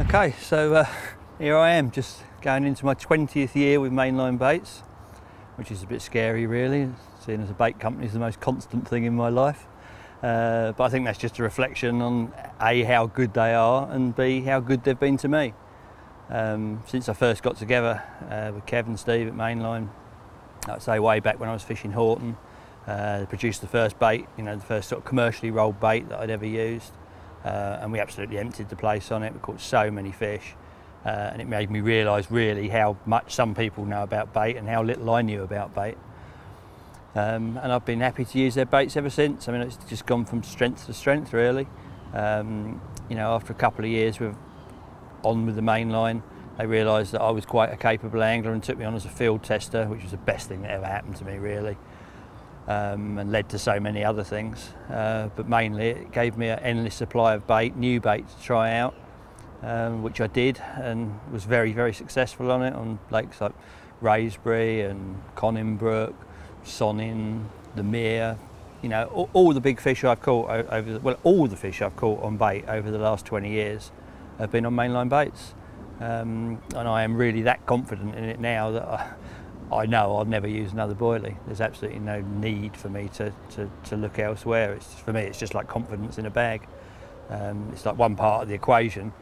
Okay, so here I am, just going into my 20th year with Mainline Baits, which is a bit scary really, seeing as a bait company is the most constant thing in my life. But I think that's just a reflection on A, how good they are, and B, how good they've been to me. Since I first got together with Kev and Steve at Mainline, I'd say way back when I was fishing Horton, they produced the first bait, the first sort of commercially rolled bait that I'd ever used. And we absolutely emptied the place on it. We caught so many fish, and it made me realise really how much some people know about bait and how little I knew about bait. And I've been happy to use their baits ever since. I mean, it's just gone from strength to strength really. After a couple of years with the Mainline, they realised that I was quite a capable angler and took me on as a field tester, which was the best thing that ever happened to me really. And led to so many other things, but mainly it gave me an endless supply of new bait to try out, which I did and was very, very successful on it on lakes like Raisbury and Coninbrook, Sonnin, the Mere. All the big fish I've caught all the fish I've caught on bait over the last 20 years have been on Mainline Baits, and I am really that confident in it now that I know I'll never use another boilie. There's absolutely no need for me to look elsewhere. For me, it's just like confidence in a bag. It's like one part of the equation,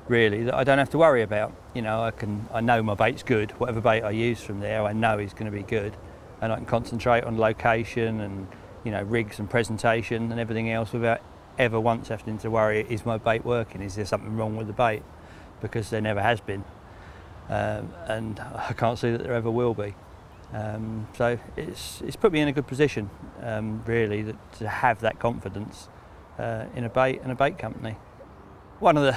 really, that I don't have to worry about. I know my bait's good. Whatever bait I use from there, I know is going to be good, and I can concentrate on location and rigs and presentation and everything else without ever once having to worry: is my bait working? Is there something wrong with the bait? Because there never has been. And I can't see that there ever will be. So it's put me in a good position, really, to have that confidence in a bait and a bait company. One of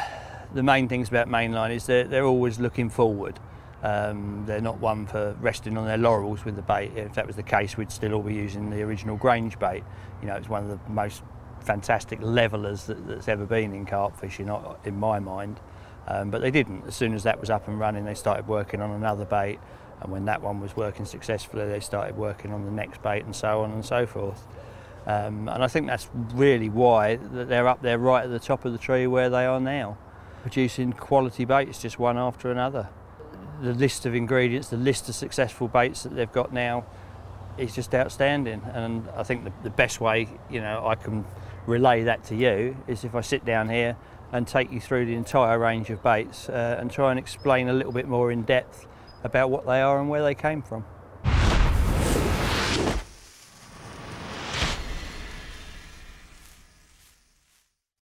the main things about Mainline is they're always looking forward. They're not one for resting on their laurels with the bait. If that was the case, we'd still all be using the original Grange bait. It's one of the most fantastic levelers that's ever been in carp fishing, in my mind. But they didn't. As soon as that was up and running, they started working on another bait, and when that one was working successfully, they started working on the next bait, and so on and so forth. And I think that's really why they're up there right at the top of the tree where they are now, producing quality baits just one after another. The list of ingredients, the list of successful baits that they've got now is just outstanding, and I think the best way I can relay that to you is if I sit down here and take you through the entire range of baits and try and explain a little bit more in depth about what they are and where they came from.